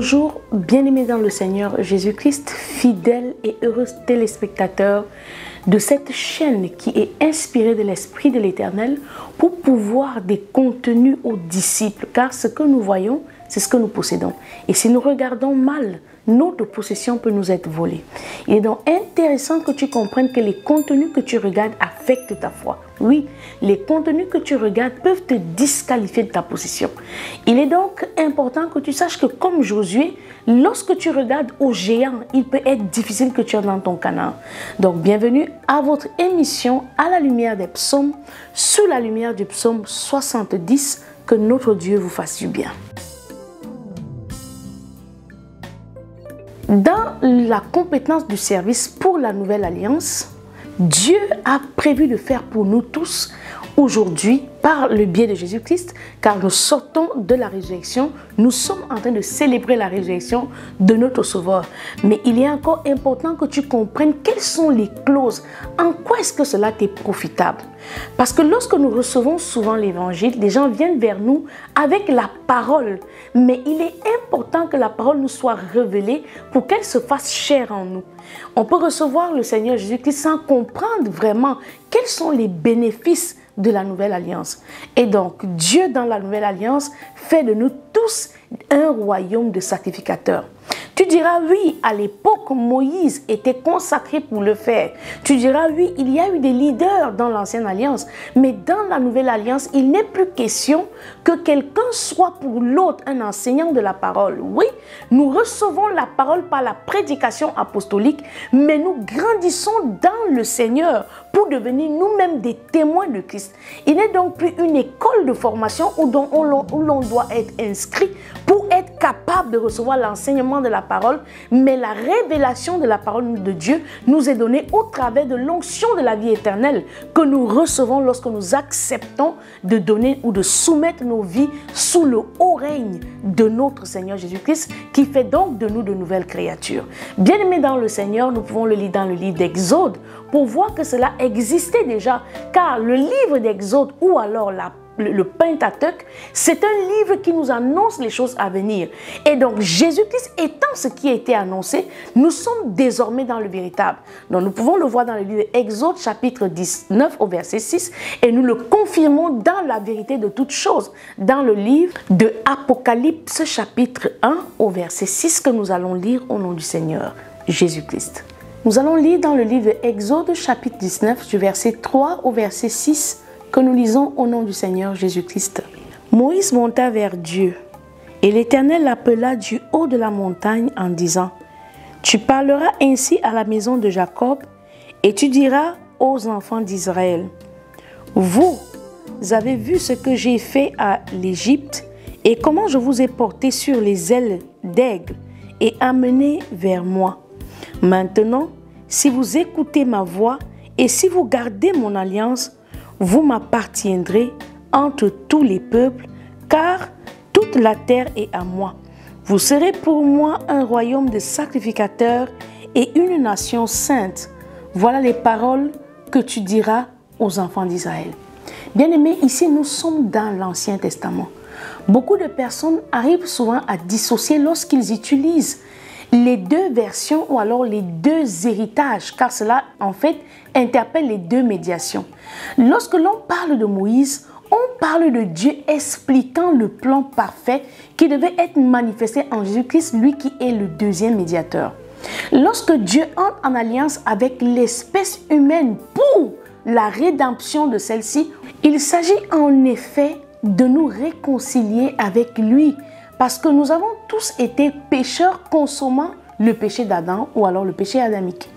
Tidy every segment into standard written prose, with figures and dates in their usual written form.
Bonjour, bien-aimés dans le Seigneur Jésus-Christ, fidèles et heureux téléspectateurs de cette chaîne qui est inspirée de l'Esprit de l'Éternel pour pouvoir des contenus aux disciples, car ce que nous voyons, c'est ce que nous possédons. Et si nous regardons mal, notre possession peut nous être volée. Il est donc intéressant que tu comprennes que les contenus que tu regardes affectent ta foi. Oui, les contenus que tu regardes peuvent te disqualifier de ta possession. Il est donc important que tu saches que comme Josué, lorsque tu regardes aux géants, il peut être difficile que tu entres dans ton Canaan. Donc bienvenue à votre émission à la lumière des psaumes, sous la lumière du psaume 70, que notre Dieu vous fasse du bien. Dans la compétence du service pour la nouvelle alliance, Dieu a prévu de faire pour nous tous aujourd'hui par le biais de Jésus-Christ, car nous sortons de la résurrection, nous sommes en train de célébrer la résurrection de notre Sauveur. Mais il est encore important que tu comprennes quelles sont les clauses, en quoi est-ce que cela t'est profitable. Parce que lorsque nous recevons souvent l'évangile, des gens viennent vers nous avec la parole, mais il est important que la parole nous soit révélée pour qu'elle se fasse chair en nous. On peut recevoir le Seigneur Jésus-Christ sans comprendre vraiment quels sont les bénéfices de la nouvelle alliance. Et donc, Dieu dans la nouvelle alliance fait de nous tous un royaume de sacrificateurs. Tu diras oui, à l'époque, Moïse était consacré pour le faire. Tu diras oui, il y a eu des leaders dans l'ancienne alliance. Mais dans la nouvelle alliance, il n'est plus question que quelqu'un soit pour l'autre un enseignant de la parole. Oui, nous recevons la parole par la prédication apostolique, mais nous grandissons dans le Seigneur pour devenir nous-mêmes des témoins de Christ. Il n'est donc plus une école de formation où l'on doit être inscrit pour être capable de recevoir l'enseignement de la parole, mais la révélation de la parole de Dieu nous est donnée au travers de l'onction de la vie éternelle que nous recevons lorsque nous acceptons de donner ou de soumettre nos vies sous le haut règne de notre Seigneur Jésus-Christ, qui fait donc de nous de nouvelles créatures. Bien-aimés dans le Seigneur, nous pouvons le lire dans le livre d'Exode pour voir que cela existait déjà, car le livre d'Exode ou alors le Pentateuque, c'est un livre qui nous annonce les choses à venir. Et donc, Jésus-Christ étant ce qui a été annoncé, nous sommes désormais dans le véritable. Donc, nous pouvons le voir dans le livre Exode, chapitre 19, au verset 6, et nous le confirmons dans la vérité de toutes choses, dans le livre de Apocalypse, chapitre 1, au verset 6, que nous allons lire au nom du Seigneur Jésus-Christ. Nous allons lire dans le livre Exode, chapitre 19, du verset 3 au verset 6, que nous lisons au nom du Seigneur Jésus-Christ. Moïse monta vers Dieu, et l'Éternel l'appela du haut de la montagne en disant, « Tu parleras ainsi à la maison de Jacob, et tu diras aux enfants d'Israël, « Vous avez vu ce que j'ai fait à l'Égypte, et comment je vous ai porté sur les ailes d'aigle, et amené vers moi. Maintenant, si vous écoutez ma voix, et si vous gardez mon alliance, vous m'appartiendrez entre tous les peuples, car toute la terre est à moi. Vous serez pour moi un royaume de sacrificateurs et une nation sainte. Voilà les paroles que tu diras aux enfants d'Israël. » Bien-aimés, ici nous sommes dans l'Ancien Testament. Beaucoup de personnes arrivent souvent à dissocier lorsqu'ils utilisent les deux versions ou alors les deux héritages, car cela en fait interpelle les deux médiations. Lorsque l'on parle de Moïse, on parle de Dieu expliquant le plan parfait qui devait être manifesté en Jésus-Christ, lui qui est le deuxième médiateur. Lorsque Dieu entre en alliance avec l'espèce humaine pour la rédemption de celle-ci, il s'agit en effet de nous réconcilier avec lui, parce que nous avons tous été pécheurs consommant le péché d'Adam ou alors le péché adamique.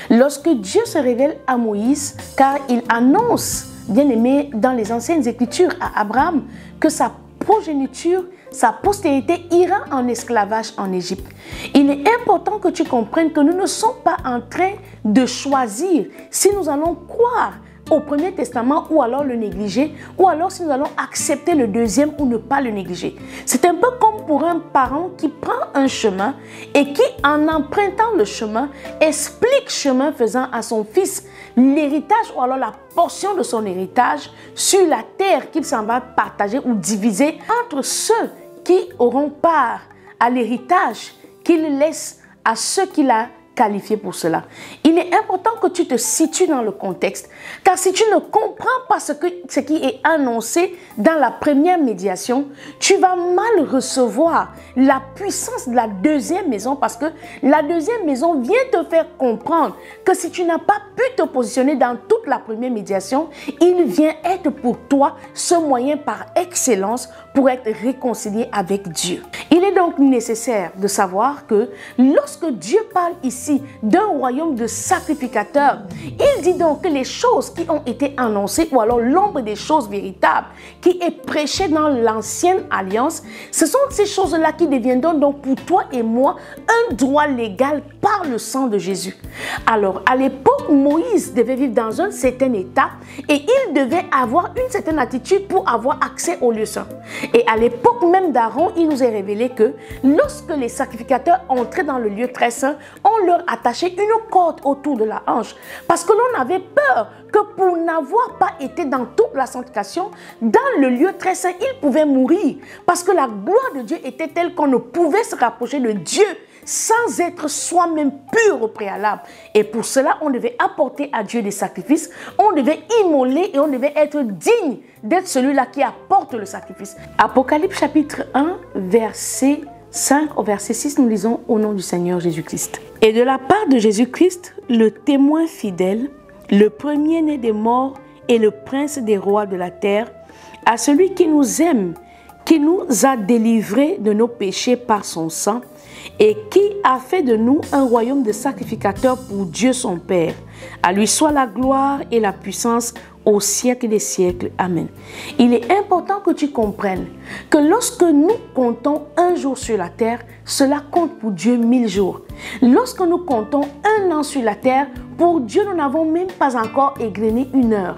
Lorsque Dieu se révèle à Moïse, car il annonce, bien aimé, dans les anciennes écritures à Abraham, que sa progéniture, sa postérité ira en esclavage en Égypte. Il est important que tu comprennes que nous ne sommes pas en train de choisir si nous allons croire au Premier Testament ou alors le négliger, ou alors si nous allons accepter le deuxième ou ne pas le négliger. C'est un peu comme pour un parent qui prend un chemin et qui, en empruntant le chemin, explique chemin faisant à son fils l'héritage ou alors la portion de son héritage sur la terre qu'il s'en va partager ou diviser entre ceux qui auront part à l'héritage qu'il laisse à ceux qu'il a qualifiés pour cela. Il est important que tu te situes dans le contexte, car si tu ne comprends pas ce qui est annoncé dans la première médiation, tu vas mal recevoir la puissance de la deuxième maison, parce que la deuxième maison vient te faire comprendre que si tu n'as pas pu te positionner dans toute la première médiation, il vient être pour toi ce moyen par excellence pour être réconcilié avec Dieu. Il est donc nécessaire de savoir que lorsque Dieu parle ici d'un royaume de sacrificateurs, il dit donc que les choses qui ont été annoncées, ou alors l'ombre des choses véritables qui est prêchée dans l'ancienne alliance, ce sont ces choses-là qui deviendront donc pour toi et moi un droit légal par le sang de Jésus. Alors à l'époque, Moïse devait vivre dans un certain état et il devait avoir une certaine attitude pour avoir accès au lieu saint. Et à l'époque même d'Aaron, il nous est révélé que lorsque les sacrificateurs entraient dans le lieu très saint, on leur attachait une corde autour de la hanche, parce que l'on avait peur que pour n'avoir pas été dans toute la sanctification, dans le lieu très saint, ils pouvaient mourir, parce que la gloire de Dieu était telle qu'on ne pouvait se rapprocher de Dieu sans être soi-même pur au préalable. Et pour cela, on devait apporter à Dieu des sacrifices, on devait immoler et on devait être digne d'être celui-là qui apporte le sacrifice. Apocalypse chapitre 1, verset 5 au verset 6, nous lisons au nom du Seigneur Jésus-Christ. Et de la part de Jésus-Christ, le témoin fidèle, le premier-né des morts et le prince des rois de la terre, à celui qui nous aime, qui nous a délivrés de nos péchés par son sang, et qui a fait de nous un royaume de sacrificateurs pour Dieu son Père. À lui soit la gloire et la puissance au siècle des siècles. Amen. Il est important que tu comprennes que lorsque nous comptons un jour sur la terre, cela compte pour Dieu 1000 jours. Lorsque nous comptons un an sur la terre, pour Dieu, nous n'avons même pas encore égrené une heure.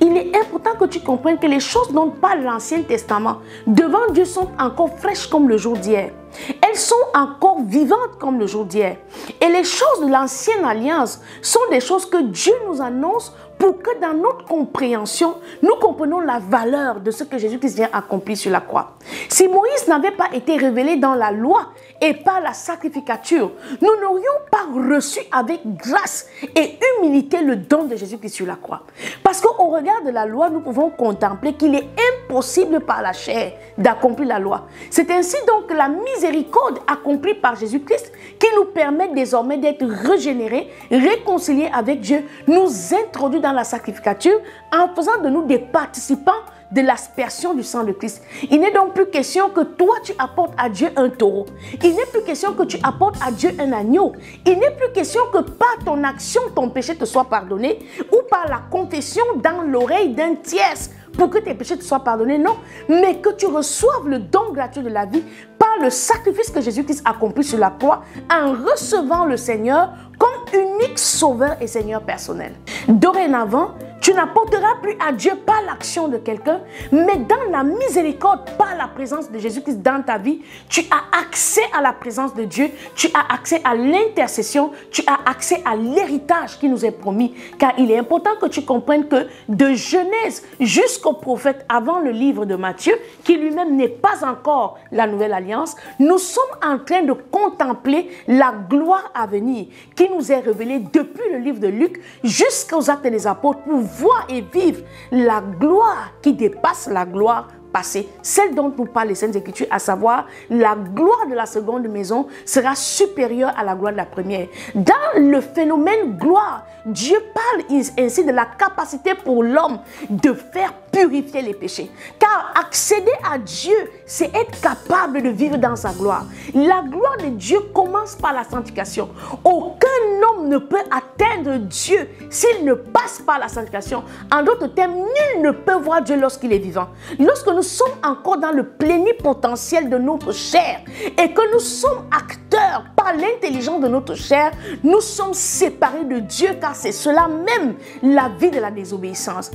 Il est important que tu comprennes que les choses dont parle l'Ancien Testament devant Dieu sont encore fraîches comme le jour d'hier. Elles sont encore vivantes comme le jour d'hier. Et les choses de l'Ancienne Alliance sont des choses que Dieu nous annonce pour que dans notre compréhension, nous comprenions la valeur de ce que Jésus-Christ vient accomplir sur la croix. Si Moïse n'avait pas été révélé dans la loi et par la sacrificature, nous n'aurions pas reçu avec grâce et humilité le don de Jésus-Christ sur la croix. Parce qu'au regard de la loi, nous pouvons contempler qu'il est impossible par la chair d'accomplir la loi. C'est ainsi donc la miséricorde accomplie par Jésus-Christ qui nous permet désormais d'être régénérés, réconciliés avec Dieu, nous introduit dans la sacrificature en faisant de nous des participants de l'aspersion du sang de Christ. Il n'est donc plus question que toi tu apportes à Dieu un taureau. Il n'est plus question que tu apportes à Dieu un agneau. Il n'est plus question que par ton action ton péché te soit pardonné ou par la confession dans l'oreille d'un tierce pour que tes péchés te soient pardonnés. Non, mais que tu reçoives le don gratuit de la vie par le sacrifice que Jésus-Christ a accompli sur la croix en recevant le Seigneur comme unique sauveur et Seigneur personnel. Dorénavant, tu n'apporteras plus à Dieu par l'action de quelqu'un, mais dans la miséricorde, par la présence de Jésus-Christ dans ta vie, tu as accès à la présence de Dieu, tu as accès à l'intercession, tu as accès à l'héritage qui nous est promis. Car il est important que tu comprennes que de Genèse jusqu'au prophète avant le livre de Matthieu, qui lui-même n'est pas encore la nouvelle alliance, nous sommes en train de contempler la gloire à venir qui nous est révélée depuis le livre de Luc jusqu'aux Actes des Apôtres pour voir et vivre la gloire qui dépasse la gloire passée, celle dont nous parlent les Saintes Écritures, à savoir la gloire de la seconde maison sera supérieure à la gloire de la première. Dans le phénomène gloire, Dieu parle ainsi de la capacité pour l'homme de faire purifier les péchés. Car accéder à Dieu, c'est être capable de vivre dans sa gloire. La gloire de Dieu commence par la sanctification. Aucun homme ne peut atteindre Dieu s'il ne passe par la sanctification. En d'autres termes, nul ne peut voir Dieu lorsqu'il est vivant. Lorsque nous sommes encore dans le plénipotentiel de notre chair et que nous sommes acteurs par l'intelligence de notre chair, nous sommes séparés de Dieu, car c'est cela même la vie de la désobéissance.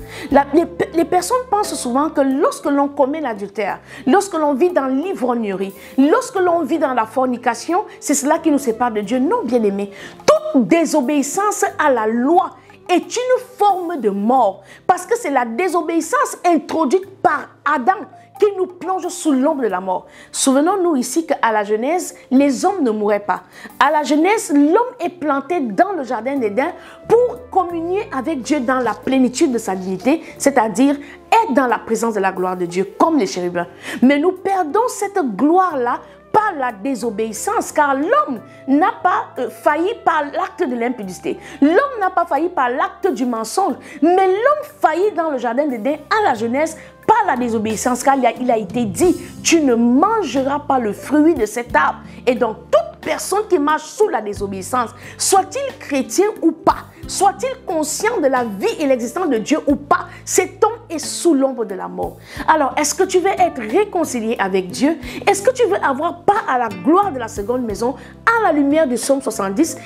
Les personnes pensent souvent que lorsque l'on commet l'adultère, lorsque l'on vit dans l'ivrognerie, lorsque l'on vit dans la fornication, c'est cela qui nous sépare de Dieu. Non, bien-aimés, toute désobéissance à la loi est une forme de mort, parce que c'est la désobéissance introduite par Adam qui nous plonge sous l'ombre de la mort. Souvenons-nous ici qu'à la Genèse, les hommes ne mouraient pas. À la Genèse, l'homme est planté dans le jardin d'Éden pour communier avec Dieu dans la plénitude de sa dignité, c'est-à-dire être dans la présence de la gloire de Dieu, comme les chérubins. Mais nous perdons cette gloire-là par la désobéissance, car l'homme n'a pas failli par l'acte de l'impudicité. L'homme n'a pas failli par l'acte du mensonge, mais l'homme faillit dans le jardin d'Éden à la Genèse par la désobéissance, car il a été dit, tu ne mangeras pas le fruit de cet arbre. Et donc toute personne qui marche sous la désobéissance, soit-il chrétien ou pas, soit-il conscient de la vie et l'existence de Dieu ou pas, cet homme est sous l'ombre de la mort. Alors, est-ce que tu veux être réconcilié avec Dieu? Est-ce que tu veux avoir part à la gloire de la seconde maison, à la lumière du psaume 70?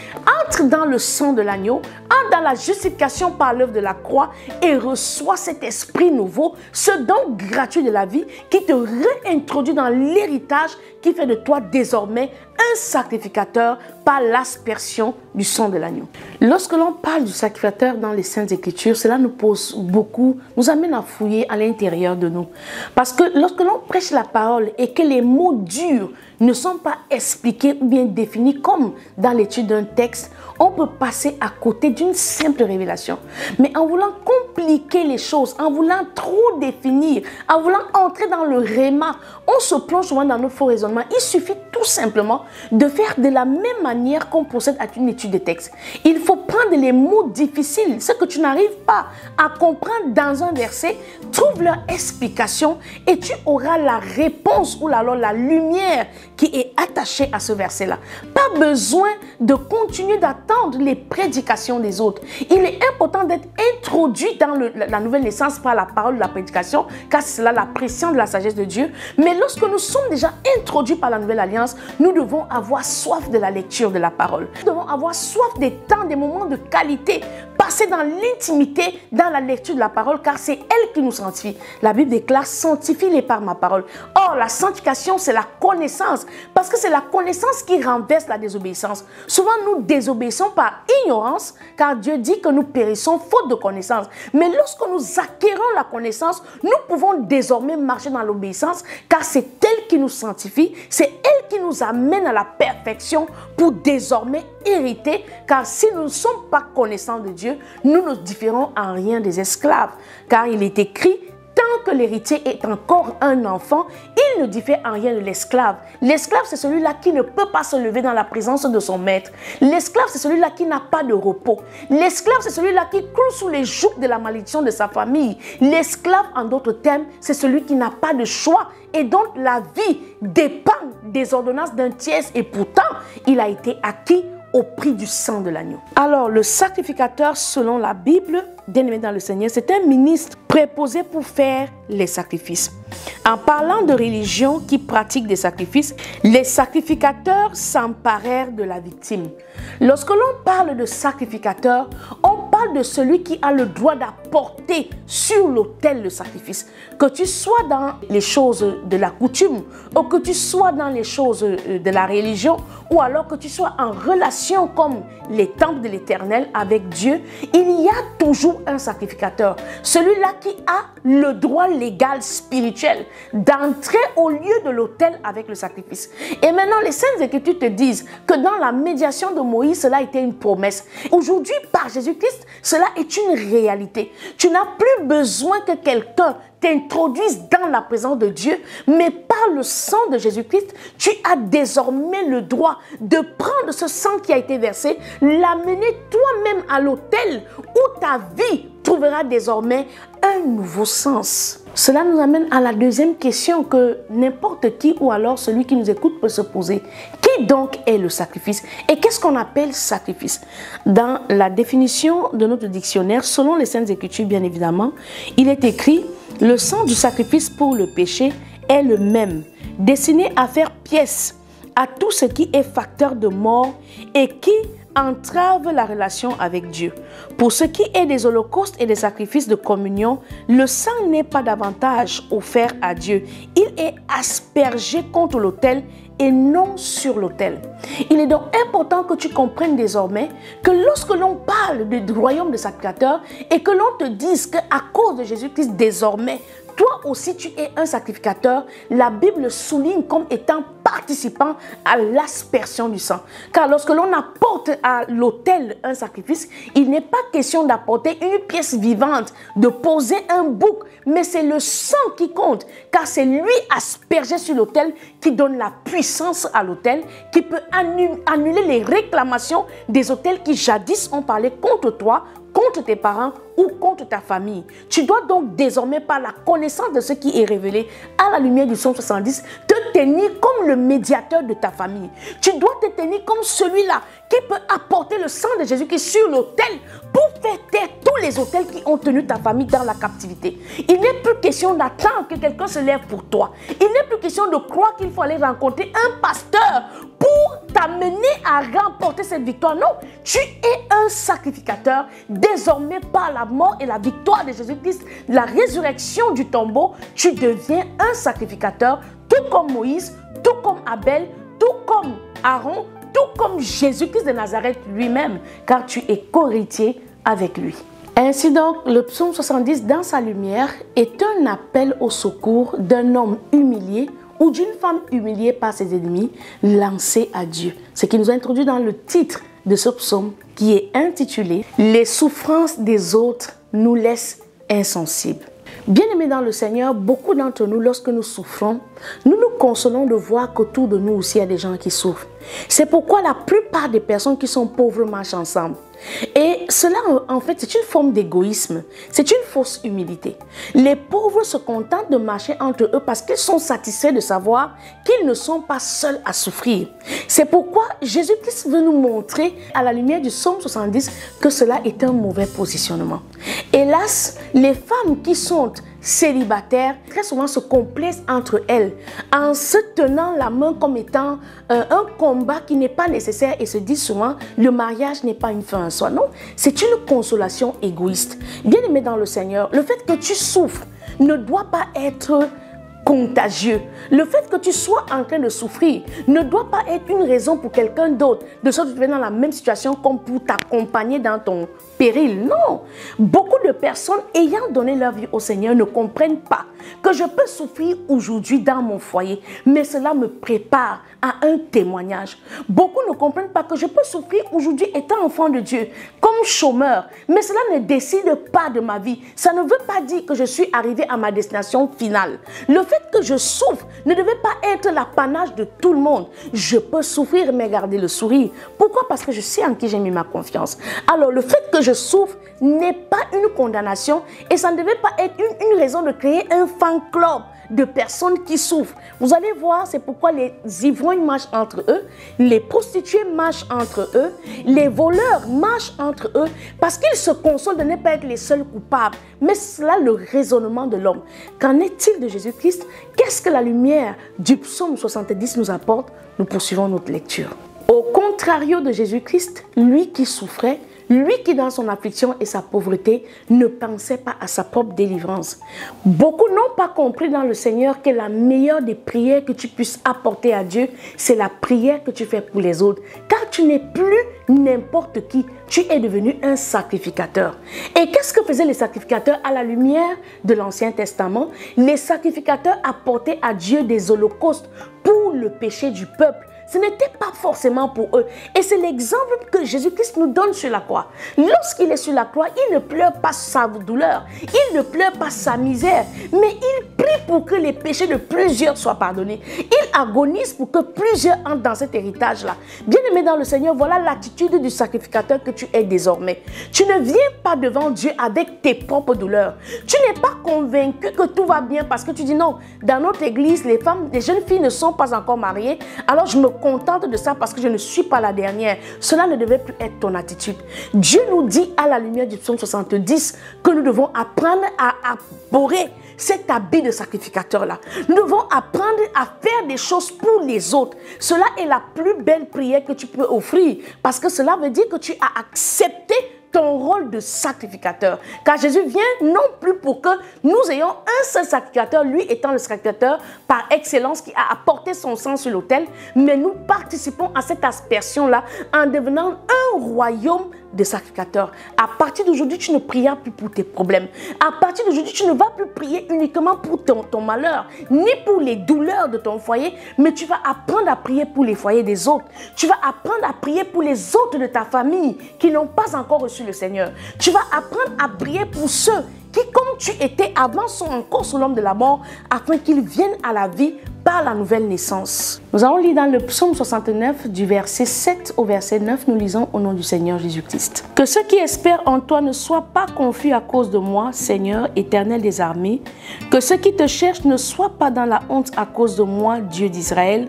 Entre dans le sang de l'agneau, entre dans la justification par l'œuvre de la croix et reçois cet esprit nouveau, ce don gratuit de la vie qui te réintroduit dans l'héritage qui fait de toi désormais un sacrificateur par l'aspersion du sang de l'agneau. Lorsque l'on parle du sacrificateur dans les Saintes Écritures, cela nous pose beaucoup, nous amène à fouiller à l'intérieur de nous. Parce que lorsque l'on prêche la parole et que les mots durs ne sont pas expliqués ou bien définis comme dans l'étude d'un texte, on peut passer à côté d'une simple révélation. Mais en voulant compliquer les choses, en voulant trop définir, en voulant entrer dans le réma, on se plonge souvent dans nos faux raisonnements. Il suffit tout simplement de faire de la même manière qu'on procède à une étude de texte. Il faut prendre les mots difficiles, ce que tu n'arrives pas à comprendre dans un verset, trouve leur explication et tu auras la réponse ou alors la lumière qui est attachée à ce verset-là. Pas besoin de continuer d'attendre les prédications des autres. Il est important d'être introduit dans la nouvelle naissance par la parole de la prédication, car c'est là la pression de la sagesse de Dieu. Mais lorsque nous sommes déjà introduits par la nouvelle alliance, nous devons avoir soif de la lecture de la parole. Nous devons avoir soif des temps, des moments de qualité, passer dans l'intimité, dans la lecture de la parole, car c'est elle qui nous sanctifie. La Bible déclare, sanctifie-les par ma parole. Or, la sanctification, c'est la connaissance, parce que c'est la connaissance qui renverse la désobéissance. Souvent, nous désobéissons par ignorance, car Dieu dit que nous périssons faute de connaissance. Mais lorsque nous acquérons la connaissance, nous pouvons désormais marcher dans l'obéissance, car c'est elle qui nous sanctifie, c'est elle qui nous amène à la perfection pour désormais hériter, car si nous ne sommes pas connaissants de Dieu, nous ne différons en rien des esclaves, car il est écrit, tant que l'héritier est encore un enfant, il ne diffère en rien de l'esclave. L'esclave, c'est celui-là qui ne peut pas se lever dans la présence de son maître. L'esclave, c'est celui-là qui n'a pas de repos. L'esclave, c'est celui-là qui coule sous les jougs de la malédiction de sa famille. L'esclave, en d'autres termes, c'est celui qui n'a pas de choix et dont la vie dépend des ordonnances d'un tiers et pourtant, il a été acquis au prix du sang de l'agneau. Alors, le sacrificateur, selon la Bible, bien-aimé dans le Seigneur, c'est un ministre préposé pour faire les sacrifices. En parlant de religion qui pratique des sacrifices, les sacrificateurs s'emparèrent de la victime. Lorsque l'on parle de sacrificateur, on parle de celui qui a le droit d'apporter sur l'autel le sacrifice. Que tu sois dans les choses de la coutume, ou que tu sois dans les choses de la religion, ou alors que tu sois en relation comme les temples de l'Éternel avec Dieu, il y a toujours un sacrificateur. Celui-là qui a le droit légal spirituel d'entrer au lieu de l'autel avec le sacrifice. Et maintenant, les Saintes Écritures te disent que dans la médiation de Moïse, cela était une promesse. Aujourd'hui, par Jésus-Christ, cela est une réalité. Tu n'as plus besoin que quelqu'un t'introduise dans la présence de Dieu, mais par le sang de Jésus-Christ, tu as désormais le droit de prendre ce sang qui a été versé, l'amener toi-même à l'autel où ta vie trouvera désormais un nouveau sens. Cela nous amène à la deuxième question que n'importe qui ou alors celui qui nous écoute peut se poser. Qui donc est le sacrifice? Et qu'est-ce qu'on appelle sacrifice? Dans la définition de notre dictionnaire, selon les Saintes Écritures bien évidemment, il est écrit « Le sang du sacrifice pour le péché est le même, destiné à faire pièce à tout ce qui est facteur de mort et qui entrave la relation avec Dieu. Pour ce qui est des holocaustes et des sacrifices de communion, le sang n'est pas davantage offert à Dieu. Il est aspergé contre l'autel et non sur l'autel. Il est donc important que tu comprennes désormais que lorsque l'on parle du royaume des sacrificateurs et que l'on te dise qu'à cause de Jésus-Christ désormais, toi aussi tu es un sacrificateur, la Bible souligne comme étant participant à l'aspersion du sang. Car lorsque l'on apporte à l'autel un sacrifice, il n'est pas question d'apporter une pièce vivante, de poser un bouc, mais c'est le sang qui compte. Car c'est lui aspergé sur l'autel qui donne la puissance à l'autel, qui peut annuler les réclamations des autels qui jadis ont parlé contre toi, contre tes parents ou contre ta famille. Tu dois donc désormais, par la connaissance de ce qui est révélé à la lumière du psaume 70, te tenir comme le médiateur de ta famille. Tu dois te tenir comme celui-là qui peut apporter le sang de Jésus-Christ sur l'autel pour faire taire tous les autels qui ont tenu ta famille dans la captivité. Il n'est plus question d'attendre que quelqu'un se lève pour toi. Il n'est plus question de croire qu'il faut aller rencontrer un pasteur pour t'amener à remporter cette victoire. Non, tu es un sacrificateur. Désormais, par la mort et la victoire de Jésus-Christ, la résurrection du tombeau, tu deviens un sacrificateur, tout comme Moïse, tout comme Abel, tout comme Aaron, tout comme Jésus-Christ de Nazareth lui-même, car tu es co-héritier avec lui. Ainsi donc, le psaume 70, dans sa lumière, est un appel au secours d'un homme humilié ou d'une femme humiliée par ses ennemis, lancée à Dieu. Ce qui nous a introduit dans le titre de ce psaume qui est intitulé « Les souffrances des autres nous laissent insensibles ». Bien-aimés dans le Seigneur, beaucoup d'entre nous, lorsque nous souffrons, nous nous consolons de voir qu'autour de nous aussi il y a des gens qui souffrent. C'est pourquoi la plupart des personnes qui sont pauvres marchent ensemble. Et cela, en fait, c'est une forme d'égoïsme. C'est une fausse humilité. Les pauvres se contentent de marcher entre eux parce qu'ils sont satisfaits de savoir qu'ils ne sont pas seuls à souffrir. C'est pourquoi Jésus-Christ veut nous montrer, à la lumière du psaume 70, que cela est un mauvais positionnement. Hélas, les femmes qui sont célibataires, très souvent se complaisent entre elles en se tenant la main comme étant un combat qui n'est pas nécessaire et se disent souvent le mariage n'est pas une fin en soi. Non, c'est une consolation égoïste. Bien aimé dans le Seigneur, le fait que tu souffres ne doit pas être contagieux. Le fait que tu sois en train de souffrir ne doit pas être une raison pour quelqu'un d'autre de se retrouver dans la même situation comme pour t'accompagner dans ton péril. Non. Beaucoup de personnes ayant donné leur vie au Seigneur ne comprennent pas que je peux souffrir aujourd'hui dans mon foyer, mais cela me prépare à un témoignage. Beaucoup ne comprennent pas que je peux souffrir aujourd'hui étant enfant de Dieu, comme chômeur, mais cela ne décide pas de ma vie. Ça ne veut pas dire que je suis arrivé à ma destination finale. Le fait que je souffre ne devait pas être l'apanage de tout le monde. Je peux souffrir mais garder le sourire. Pourquoi? Parce que je sais en qui j'ai mis ma confiance. Alors le fait que je souffre n'est pas une condamnation et ça ne devait pas être une raison de créer un fan club de personnes qui souffrent. Vous allez voir, c'est pourquoi les ivrognes marchent entre eux, les prostituées marchent entre eux, les voleurs marchent entre eux, parce qu'ils se consolent de ne pas être les seuls coupables. Mais c'est là le raisonnement de l'homme. Qu'en est-il de Jésus-Christ? Qu'est-ce que la lumière du psaume 70 nous apporte? Nous poursuivons notre lecture. Au contrario de Jésus-Christ, lui qui souffrait, lui qui dans son affliction et sa pauvreté ne pensait pas à sa propre délivrance. Beaucoup n'ont pas compris dans le Seigneur que la meilleure des prières que tu puisses apporter à Dieu, c'est la prière que tu fais pour les autres. Car tu n'es plus n'importe qui, tu es devenu un sacrificateur. Et qu'est-ce que faisaient les sacrificateurs à la lumière de l'Ancien Testament? Les sacrificateurs apportaient à Dieu des holocaustes pour le péché du peuple. Ce n'était pas forcément pour eux. Et c'est l'exemple que Jésus-Christ nous donne sur la croix. Lorsqu'il est sur la croix, il ne pleure pas sa douleur. Il ne pleure pas sa misère. Mais il prie pour que les péchés de plusieurs soient pardonnés. Il agonise pour que plusieurs entrent dans cet héritage-là. Bien-aimé dans le Seigneur, voilà l'attitude du sacrificateur que tu es désormais. Tu ne viens pas devant Dieu avec tes propres douleurs. Tu n'es pas convaincu que tout va bien parce que tu dis non, dans notre église, les jeunes filles ne sont pas encore mariées. Alors je me contente de ça parce que je ne suis pas la dernière. Cela ne devait plus être ton attitude. Dieu nous dit à la lumière du psaume 70 que nous devons apprendre à arborer cet habit de sacrificateur-là. Nous devons apprendre à faire des choses pour les autres. Cela est la plus belle prière que tu peux offrir parce que cela veut dire que tu as accepté ton rôle de sacrificateur. Car Jésus vient non plus pour que nous ayons un seul sacrificateur, lui étant le sacrificateur par excellence qui a apporté son sang sur l'autel, mais nous participons à cette aspersion-là en devenant un royaume de sacrificateurs. À partir d'aujourd'hui, tu ne prieras plus pour tes problèmes. À partir d'aujourd'hui, tu ne vas plus prier uniquement pour ton malheur, ni pour les douleurs de ton foyer, mais tu vas apprendre à prier pour les foyers des autres. Tu vas apprendre à prier pour les autres de ta famille qui n'ont pas encore reçu le Seigneur. Tu vas apprendre à prier pour ceux qui, comme tu étais avant, sont encore sous l'homme de la mort, afin qu'ils viennent à la vie par la nouvelle naissance. Nous allons lire dans le psaume 69 du verset 7 au verset 9, nous lisons au nom du Seigneur Jésus-Christ. Que ceux qui espèrent en toi ne soient pas confus à cause de moi, Seigneur, éternel des armées. Que ceux qui te cherchent ne soient pas dans la honte à cause de moi, Dieu d'Israël.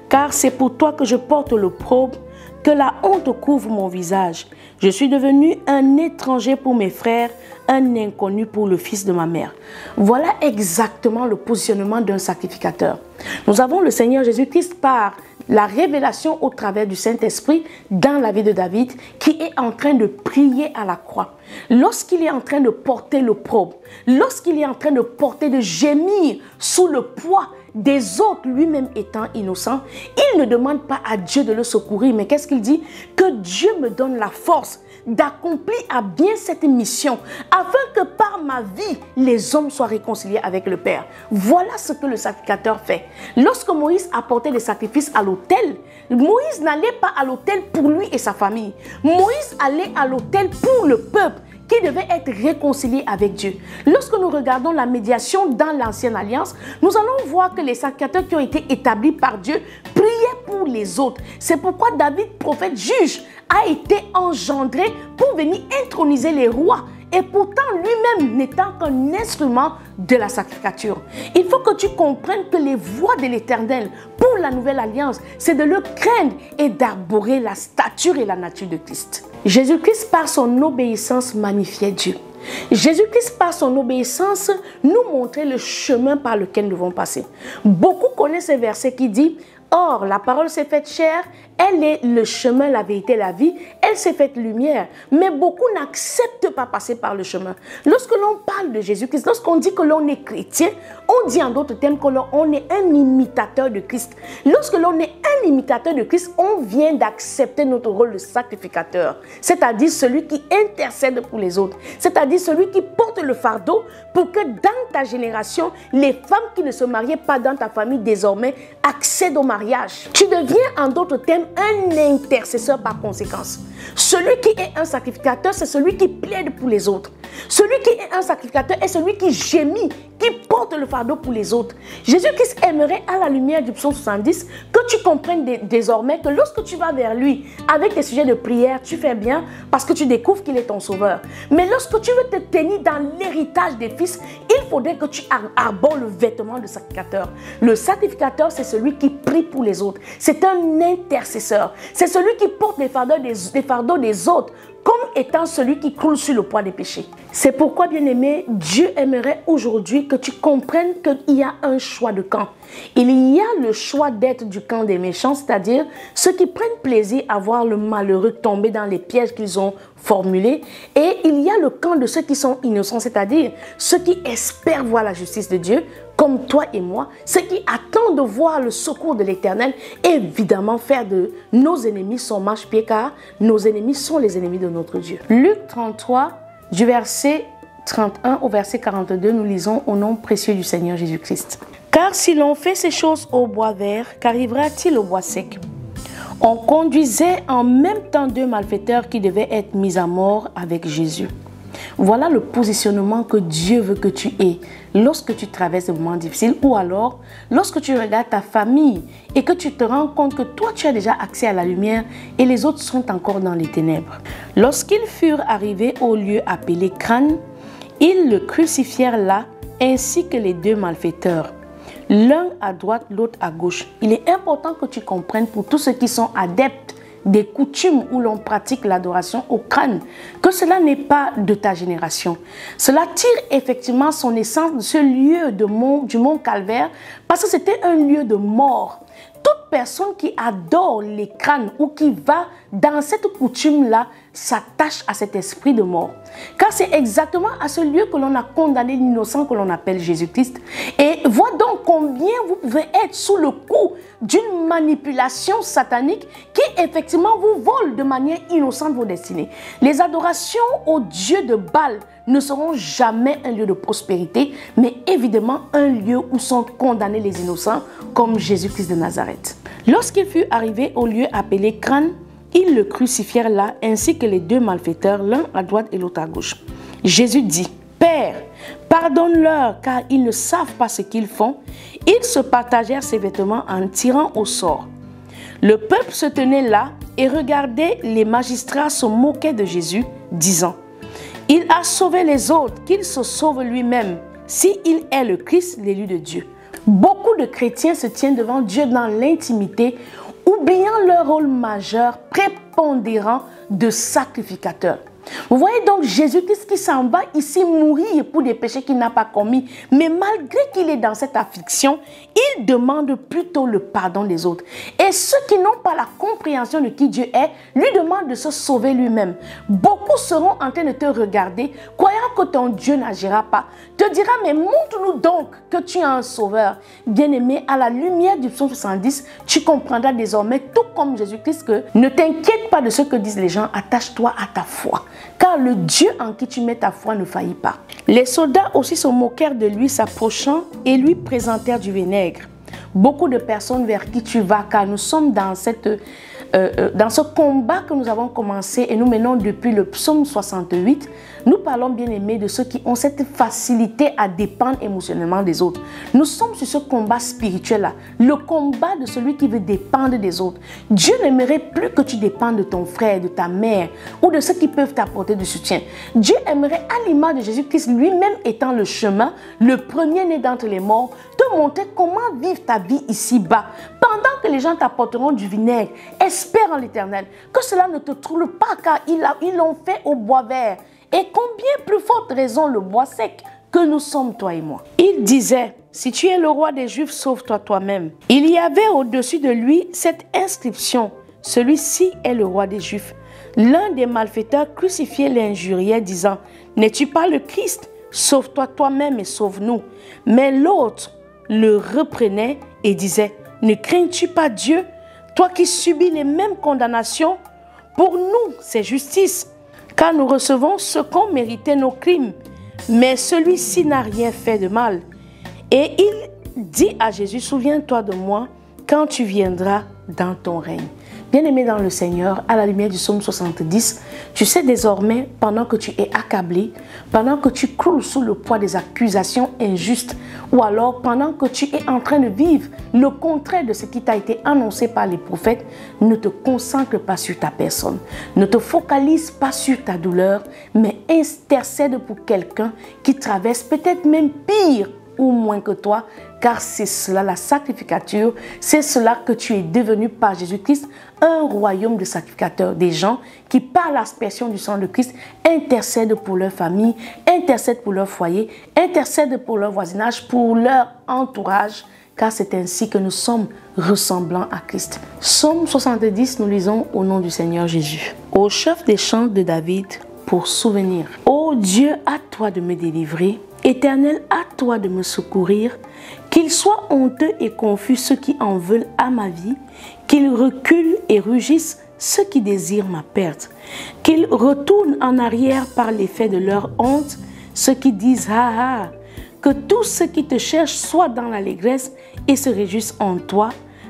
Car c'est pour toi que je porte l'opprobre, que la honte couvre mon visage. Je suis devenu un étranger pour mes frères, un inconnu pour le fils de ma mère. Voilà exactement le positionnement d'un sacrificateur. Nous avons le Seigneur Jésus-Christ par la révélation au travers du Saint-Esprit dans la vie de David qui est en train de prier à la croix. Lorsqu'il est en train de porter l'opprobre, lorsqu'il est en train de gémir sous le poids des autres, lui-même étant innocent, il ne demande pas à Dieu de le secourir, mais qu'est-ce qu'il dit? Que Dieu me donne la force d'accomplir à bien cette mission, afin que par ma vie, les hommes soient réconciliés avec le Père. Voilà ce que le sacrificateur fait. Lorsque Moïse apportait des sacrifices à l'autel, Moïse n'allait pas à l'autel pour lui et sa famille. Moïse allait à l'autel pour le peuple qui devait être réconcilié avec Dieu. Lorsque nous regardons la médiation dans l'Ancienne Alliance, nous allons voir que les sacrificateurs qui ont été établis par Dieu priaient pour les autres. C'est pourquoi David, prophète juge, a été engendré pour venir introniser les rois. Et pourtant, lui-même n'étant qu'un instrument de la sacrificature. Il faut que tu comprennes que les voies de l'Éternel pour la nouvelle alliance, c'est de le craindre et d'arborer la stature et la nature de Christ. Jésus-Christ, par son obéissance, magnifiait Dieu. Jésus-Christ, par son obéissance, nous montrait le chemin par lequel nous devons passer. Beaucoup connaissent ce verset qui dit « Or, la parole s'est faite chair, elle est le chemin, la vérité, la vie, elle s'est faite lumière. » Mais beaucoup n'acceptent pas passer par le chemin. Lorsque l'on parle de Jésus-Christ, lorsqu'on dit que l'on est chrétien, on dit en d'autres termes que l'on est un imitateur de Christ. Lorsque l'on est un imitateur de Christ, on vient d'accepter notre rôle de sacrificateur. C'est-à-dire celui qui intercède pour les autres. C'est-à-dire celui qui porte le fardeau pour que dans ta génération, les femmes qui ne se mariaient pas dans ta famille désormais accèdent au mariage. Tu deviens en d'autres termes un intercesseur par conséquence. Celui qui est un sacrificateur, c'est celui qui plaide pour les autres. Celui qui est un sacrificateur est celui qui gémit, qui porte le fardeau pour les autres. Jésus-Christ aimerait, à la lumière du psaume 70, que tu comprennes désormais que lorsque tu vas vers lui avec des sujets de prière, tu fais bien parce que tu découvres qu'il est ton sauveur. Mais lorsque tu veux te tenir dans l'héritage des fils, il faudrait que tu arbores le vêtement de sacrificateur. Le sacrificateur, c'est celui qui prie pour les autres. C'est un intercesseur. C'est celui qui porte les fardeaux des autres comme étant celui qui croule sur le poids des péchés. C'est pourquoi, bien-aimé, Dieu aimerait aujourd'hui que tu comprennes qu'il y a un choix de camp. Il y a le choix d'être du camp des méchants, c'est-à-dire ceux qui prennent plaisir à voir le malheureux tomber dans les pièges qu'ils ont formulés. Et il y a le camp de ceux qui sont innocents, c'est-à-dire ceux qui espèrent voir la justice de Dieu, comme toi et moi, ceux qui attendent de voir le secours de l'Éternel, évidemment faire de nos ennemis son marchepied, car nos ennemis sont les ennemis de notre Dieu. Luc 33, du verset 31 au verset 42, nous lisons au nom précieux du Seigneur Jésus-Christ. Car si l'on fait ces choses au bois vert, qu'arrivera-t-il au bois sec? On conduisait en même temps deux malfaiteurs qui devaient être mis à mort avec Jésus. Voilà le positionnement que Dieu veut que tu aies lorsque tu traverses des moments difficiles, ou alors lorsque tu regardes ta famille et que tu te rends compte que toi tu as déjà accès à la lumière et les autres sont encore dans les ténèbres. Lorsqu'ils furent arrivés au lieu appelé Crâne, ils le crucifièrent là ainsi que les deux malfaiteurs, l'un à droite, l'autre à gauche. Il est important que tu comprennes pour tous ceux qui sont adeptes des coutumes où l'on pratique l'adoration au crâne, que cela n'est pas de ta génération. Cela tire effectivement son essence de ce lieu du mont Calvaire, parce que c'était un lieu de mort. Toute personne qui adore les crânes ou qui va dans cette coutume-là s'attache à cet esprit de mort. Car c'est exactement à ce lieu que l'on a condamné l'innocent que l'on appelle Jésus-Christ. Et vois donc combien vous pouvez être sous le coup d'une manipulation satanique qui effectivement vous vole de manière innocente vos destinées. Les adorations aux dieux de Baal ne seront jamais un lieu de prospérité, mais évidemment un lieu où sont condamnés les innocents comme Jésus-Christ de Nazareth. Lorsqu'il fut arrivé au lieu appelé Crâne, ils le crucifièrent là, ainsi que les deux malfaiteurs, l'un à droite et l'autre à gauche. Jésus dit, « Père, pardonne-leur, car ils ne savent pas ce qu'ils font. » Ils se partagèrent ses vêtements en tirant au sort. Le peuple se tenait là et regardait les magistrats se moquer de Jésus, disant, « Il a sauvé les autres, qu'il se sauve lui-même, s'il est le Christ, l'élu de Dieu. » Beaucoup de chrétiens se tiennent devant Dieu dans l'intimité, oubliant leur rôle majeur, prépondérant de sacrificateur. Vous voyez donc Jésus-Christ qui s'en va ici mourir pour des péchés qu'il n'a pas commis. Mais malgré qu'il est dans cette affliction, il demande plutôt le pardon des autres. Et ceux qui n'ont pas la compréhension de qui Dieu est, lui demandent de se sauver lui-même. Beaucoup seront en train de te regarder, croyant que ton Dieu n'agira pas. Te dira, mais montre-nous donc que tu es un sauveur. Bien-aimé, à la lumière du psaume 70, tu comprendras désormais, tout comme Jésus-Christ, que ne t'inquiète pas de ce que disent les gens, attache-toi à ta foi. Car le Dieu en qui tu mets ta foi ne faillit pas. Les soldats aussi se moquèrent de lui, s'approchant et lui présentèrent du vinaigre. Beaucoup de personnes vers qui tu vas, car nous sommes dans ce combat que nous avons commencé et nous menons depuis le psaume 68, nous parlons bien aimé de ceux qui ont cette facilité à dépendre émotionnellement des autres. Nous sommes sur ce combat spirituel-là, le combat de celui qui veut dépendre des autres. Dieu n'aimerait plus que tu dépendes de ton frère, de ta mère ou de ceux qui peuvent t'apporter du soutien. Dieu aimerait, à l'image de Jésus-Christ, lui-même étant le chemin, le premier-né d'entre les morts, te montrer comment vivre ta vie ici-bas. Pendant que les gens t'apporteront du vinaigre, espère en l'Éternel que cela ne te trouble pas, car ils l'ont fait au bois vert. Et combien plus forte raison le bois sec que nous sommes, toi et moi. Il disait, si tu es le roi des Juifs, sauve-toi toi-même. Il y avait au-dessus de lui cette inscription, celui-ci est le roi des Juifs. L'un des malfaiteurs crucifiés l'injuriait, disant, n'es-tu pas le Christ? Sauve-toi toi-même et sauve-nous. Mais l'autre le reprenait et disait, ne crains-tu pas Dieu, toi qui subis les mêmes condamnations? Pour nous, c'est justice, car nous recevons ce qu'ont mérité nos crimes. Mais celui-ci n'a rien fait de mal. Et il dit à Jésus, souviens-toi de moi quand tu viendras dans ton règne. Bien-aimé dans le Seigneur, à la lumière du psaume 70, tu sais désormais, pendant que tu es accablé, pendant que tu croules sous le poids des accusations injustes, ou alors pendant que tu es en train de vivre le contraire de ce qui t'a été annoncé par les prophètes, ne te concentre pas sur ta personne, ne te focalise pas sur ta douleur, mais intercède pour quelqu'un qui traverse peut-être même pire ou moins que toi, car c'est cela la sacrificature, c'est cela que tu es devenu par Jésus-Christ, un royaume de sacrificateurs, des gens qui par l'aspersion du sang de Christ intercèdent pour leur famille, intercèdent pour leur foyer, intercèdent pour leur voisinage, pour leur entourage, car c'est ainsi que nous sommes ressemblants à Christ. Psaume 70, nous lisons au nom du Seigneur Jésus. Au chef des chants de David, pour souvenir. Ô Dieu, à toi de me délivrer, Éternel, à toi de me secourir, qu'ils soient honteux et confus ceux qui en veulent à ma vie, qu'ils reculent et rugissent ceux qui désirent ma perte, qu'ils retournent en arrière par l'effet de leur honte, ceux qui disent « ha ha », que tous ceux qui te cherchent soient dans l'allégresse et se réjouissent en toi,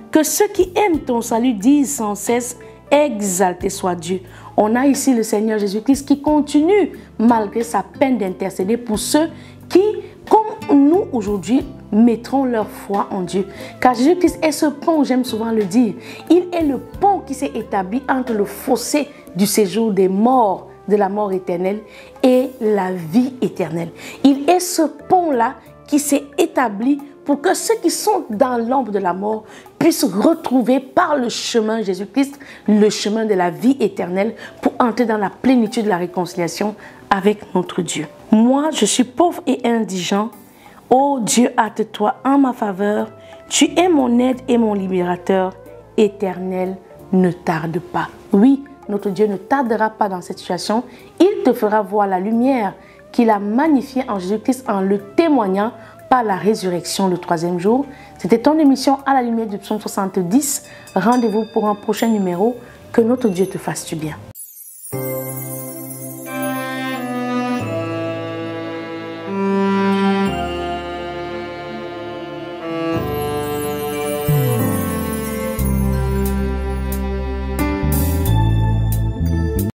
que ceux qui aiment ton salut disent sans cesse « exalté soit Dieu ». On a ici le Seigneur Jésus-Christ qui continue, malgré sa peine, d'intercéder pour ceux qui, comme nous aujourd'hui, mettront leur foi en Dieu. Car Jésus-Christ est ce pont, j'aime souvent le dire. Il est le pont qui s'est établi entre le fossé du séjour des morts, de la mort éternelle, et la vie éternelle. Il est ce pont-là qui s'est établi pour que ceux qui sont dans l'ombre de la mort puissent retrouver par le chemin Jésus-Christ, le chemin de la vie éternelle pour entrer dans la plénitude de la réconciliation avec notre Dieu. Moi, je suis pauvre et indigent. Ô Dieu, hâte-toi en ma faveur. Tu es mon aide et mon libérateur. Éternel, ne tarde pas. Oui, notre Dieu ne tardera pas dans cette situation. Il te fera voir la lumière qu'il a magnifiée en Jésus-Christ en le témoignant par la résurrection le 3e jour. C'était ton émission à la lumière du psaume 70. Rendez-vous pour un prochain numéro. Que notre Dieu te fasse du bien.